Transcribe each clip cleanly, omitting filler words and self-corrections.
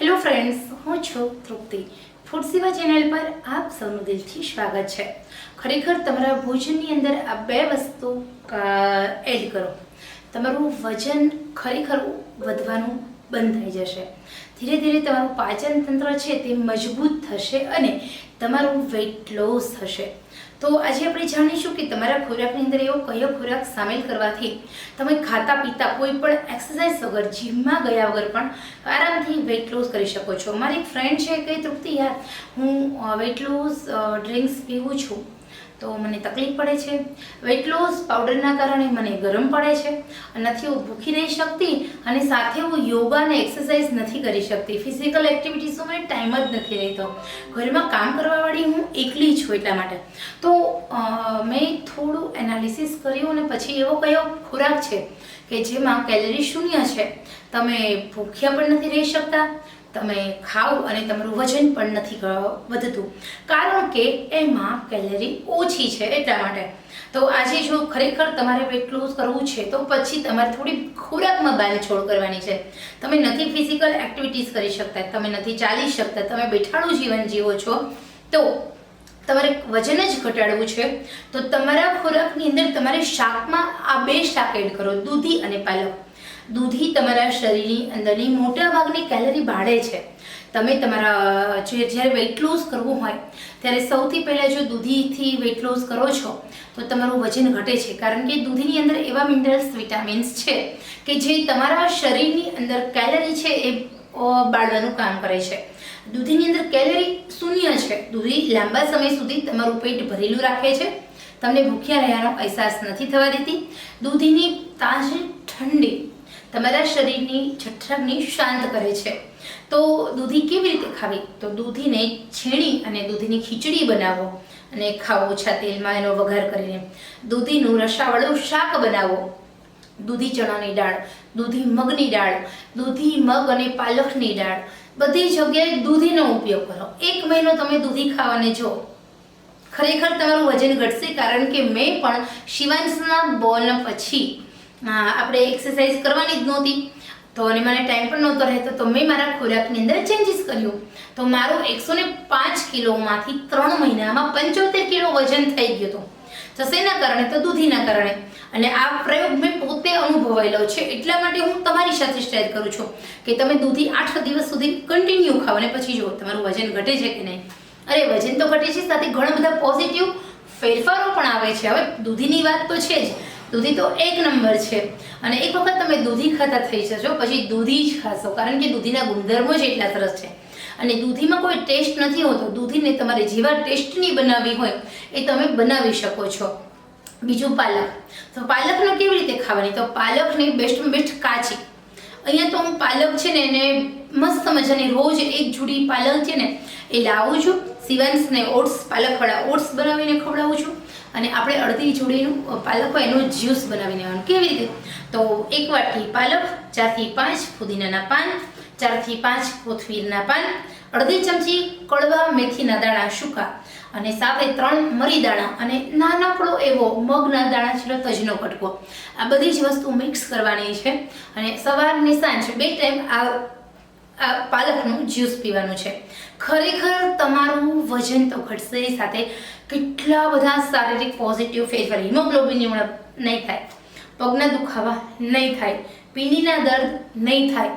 Hello friends, હું છું તૃપ્તિ. Food સેવા ચેનલ પર આપ સૌનું દિલથી સ્વાગત છે. ખરેખર તમારા ભોજનની અંદર આ બે વસ્તુ એડ કરો, તમારું વજન ખરેખર વધવાનું બંધ થઈ જશે. ધીરે ધીરે તમારું પાચન તંત્ર છે તે મજબૂત થશે અને તમારું વેઇટ લોસ થશે. તો આજે આપણે જાણીશું કે તમારા ખોરાકની અંદર એવો કયો ખોરાક સામેલ કરવાથી તમે ખાતા પીતા કોઈ પણ એક્સરસાઇઝ વગર, જીમમાં ગયા વગર પણ આરામથી વેઇટ લોસ કરી શકો છો. મારી એક ફ્રેન્ડ છે કે તૃપ્તિ યાર, હું વેઇટ લોસ ડ્રિંક્સ પીવું છું તો મને તકલીફ પડે છે, વેઇટ લોસ પાવડરના કારણે મને ગરમ પડે છે, નથી હું ભૂખી રહી શકતી અને સાથે હું યોગા અને એક્સરસાઇઝ નથી કરી શકતી, ફિઝિકલ એક્ટિવિટીઝનો મને ટાઈમ જ નથી રહેતો, ઘરમાં કામ કરવાવાળી હું એકલી છું. એટલા માટે તો મેં થોડું એનાલિસિસ કર્યું અને પછી એવો કયો ખોરાક છે કે જેમાં કેલરી શૂન્ય છે, તમે ભૂખ્યા પણ નથી રહી શકતા, તમે ખાઓ અને તમારું વજન પણ નથી વધતું, કારણ કે એમાં કેલરી ઓછી છે. એટલા માટે તો આજે જો ખરેખર તમારે વેઇટ લોસ કરવું છે તો પછી તમારે થોડી ખોરાકમાં બાંધછોડ કરવાની છે. તમે નથી ફિઝિકલ એક્ટિવિટીઝ કરી શકતા, તમે નથી ચાલી શકતા, તમે બેઠાડું જીવન જીવો છો, તો તમારે વજન જ ઘટાડવું છે તો તમારા ખોરાકની અંદર તમારે શાકમાં આ બે શાક એડ કરો, દૂધી અને પાલક. દૂધી તમારા શરીરની અંદરની મોટા ભાગની કેલરી બાળે છે. તમે તમારા જ્યારે વેઇટ લોસ કરવું હોય ત્યારે સૌથી પહેલાં જો દૂધીથી વેઇટ લોસ કરો છો તો તમારું વજન ઘટે છે, કારણ કે દૂધીની અંદર એવા મિનરલ્સ, વિટામિન્સ છે કે જે તમારા શરીરની અંદર કેલરી છે એ બાળવાનું કામ કરે છે. દૂધીની અંદર કેલરી શૂન્ય છે. દૂધી લાંબા સમય સુધી તમારું પેટ ભરેલું રાખે છે, તમને ભૂખ્યા રહેવાનો અહેસાસ નથી થવા દેતી. દૂધીની તાજી ઠંડી તમારા શરીરની જઠરાગ્નિ શાંત કરે છે. તો દૂધી કેવી રીતે ખાવી? તો દૂધીને છીણી અને દૂધીની ખીચડી બનાવો અને ખાઓ ઓછા તેલમાં એનો વઘાર કરીને. દૂધીનું રસાવાળું શાક બનાવો, દૂધી ચણાની દાળ, દૂધી મગની દાળ, દૂધી મગ અને પાલકની દાળ, બધી જગ્યાએ દૂધીનો ઉપયોગ કરો. 1 મહિનો તમે દૂધી ખાવાને જો, ખરેખર તમારું વજન ઘટશે. કારણ કે મેં પણ શિવાંશના બોલ પછી આપણે એક્સરસાઇઝ કરવાની જ નહોતી તો અને મને ટાઈમ પણ નહોતો રહેતો, તો મેં મારા ખોરાકની અંદર ચેન્જીસ કર્યું તો મારું 105 કિલોમાંથી 3 મહિનામાં 75 કિલો વજન થઈ ગયું હતું. તો શેના કારણે? તો દૂધીના કારણે. અને આ પ્રયોગ મેં પોતે અનુભવેલો છે, એટલા માટે હું તમારી સાથે શેર કરું છું કે તમે દૂધી 8 દિવસ સુધી કન્ટિન્યુ ખાઓ અને પછી જુઓ તમારું વજન ઘટે છે કે નહીં. અરે વજન તો ઘટે છે, સાથે ઘણા બધા પોઝિટિવ ફેરફારો પણ આવે છે. હવે દૂધીની વાત તો છે જ, દૂધી તો 1 નંબર છે અને એક વખત તમે દૂધી ખાતા થઈ જશો પછી દૂધી જ ખાશો, કારણ કે દૂધીના ગુણધર્મો જ એટલા સરસ છે અને દૂધીમાં કોઈ ટેસ્ટ નથી હોતો. દૂધીને તમારે જેવા ટેસ્ટની બનાવવી હોય એ તમે બનાવી શકો છો. બીજું પાલક. તો પાલકને કેવી રીતે ખાવાની? તો પાલકને બેસ્ટમાં બેસ્ટ કાચી. અહીંયા તો હું પાલક છે ને એને મસ્ત મજાની રોજ એક જોડી પાલક છે ને એ લાવું છું. શિવાંશને ઓટ્સ, પાલકવાળા ઓટ્સ બનાવીને ખવડાવું છું અને આપણે અડધી જોડીનું પાલક હોય એનું જ્યુસ બનાવીને આવવાનું. કેવી રીતે? તો 1 વાટકી પાલક, 4 થી 5 ફુદીનાના પાન, 4 થી 5 કોથમીરના પાન, અડધી ચમચી કડવા મેથીના દાણા સૂકા અને સાથે 3 મરી દાણા અને નાનકડો એવો મગના દાણા છે તજનો કટકો. આ બધી જ વસ્તુ મિક્સ કરવાની છે અને સવારની સાંજ 2 ટાઈમ આ પાલકનું જ્યુસ પીવાનું છે. ખરેખર તમારું વજન તો ઘટશે, સાથે કેટલા બધા શારીરિક પોઝિટિવ ફેરફાર. હિમોગ્લોબિનની ઉણપ નહીં થાય, પગના દુખાવા નહીં થાય, પીનીના દર્દ નહીં થાય,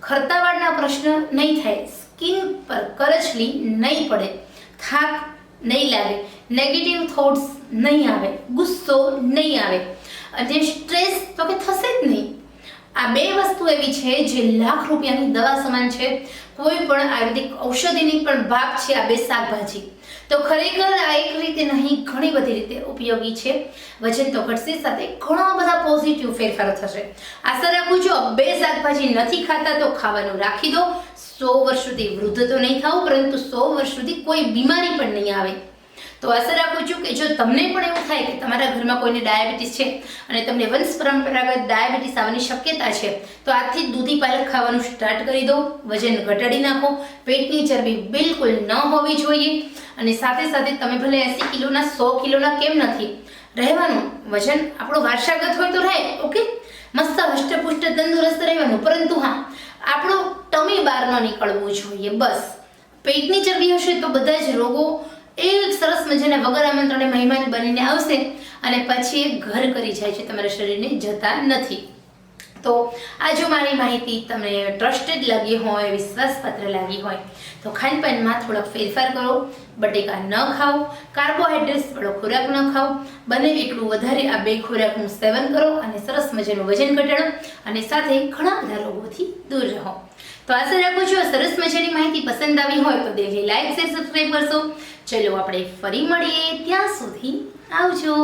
ખરતા વાળના પ્રશ્ન નહીં થાય, સ્કિન પર કરચલી નહીં પડે, થાક નહીં લાગે, નેગેટિવ થોટ્સ નહીં આવે, ગુસ્સો નહીં આવે અને સ્ટ્રેસ તો કે થશે જ નહીં. આ 2 વસ્તુ એવી છે જે લાખ રૂપિયાની દવા સમાન છે. કોઈ પણ આયુર્વેદિક ઔષધિની પણ ભાગ છે આ 2 શાકભાજી. તો ખરેખર આ એક રીતે નહીં, ઘણી બધી રીતે ઉપયોગી છે. વજન તો ઘટશે, સાથે ઘણા બધા પોઝિટિવ ફેરફારો થશે. આશા રાખું છું 2 શાકભાજી નથી ખાતા તો ખાવાનું રાખી દો. 100 વર્ષ સુધી વૃદ્ધ તો નહીં થાવ, પરંતુ 100 વર્ષ સુધી કોઈ બીમારી પણ નહીં આવે. તો આશા રાખું છું કે જો તમને પણ એવું થાય કે તમારા ઘરમાં કોઈને ડાયાબિટીસ છે અને તમને વંશ પરંપરાગત ડાયાબિટીસ આવવાની શક્યતા છે તો આજથી દૂધી પાલક ખાવાનું સ્ટાર્ટ કરી દો. વજન ઘટાડી નાખો. પેટની ચરબી બિલકુલ ન હોવી જોઈએ અને સાથે સાથે તમે ભલે 80 કિલોના 100 કિલોના કેમ નથી રહેવાનું, વજન આપણું વારસાગત હોય તો રહે, ઓકે, મસ્ત હષ્ટપુષ્ટ તંદુરસ્ત રહેવાનું, પરંતુ હા આપણું ટમી બહાર ન નીકળવું જોઈએ. બસ પેટની ચરબી હશે તો બધા જ રોગો એ સરસ મજાના વગર આમંત્રણે મહેમાન બનીને આવશે અને પછી એ ઘર કરી જાય છે, તમારા શરીરને જતા નથી. તો આ જો મારી માહિતી તમને ટ્રસ્ટેડ લાગી હોય, વિશ્વાસપાત્ર લાગી હોય તો ખાનપાનમાં થોડોક ફેરફાર કરો. બટેકા ન ખાઓ, કાર્બોહાઈડ્રેટ્સ વાળો ખોરાક ન ખાઓ, બને એટલું વધારે આ 2 ખોરાકનું સેવન કરો અને સરસ મજાનું વજન ઘટાડો અને સાથે ઘણા બધા રોગોથી દૂર રહો. તો આશા રાખું છું સરસ મજાની માહિતી પસંદ આવી હોય તો દિલથી લાઈક, શેર, સબસ્ક્રાઈબ કરશો. ચલો આપણે ફરી મળીએ, ત્યાં સુધી આવજો.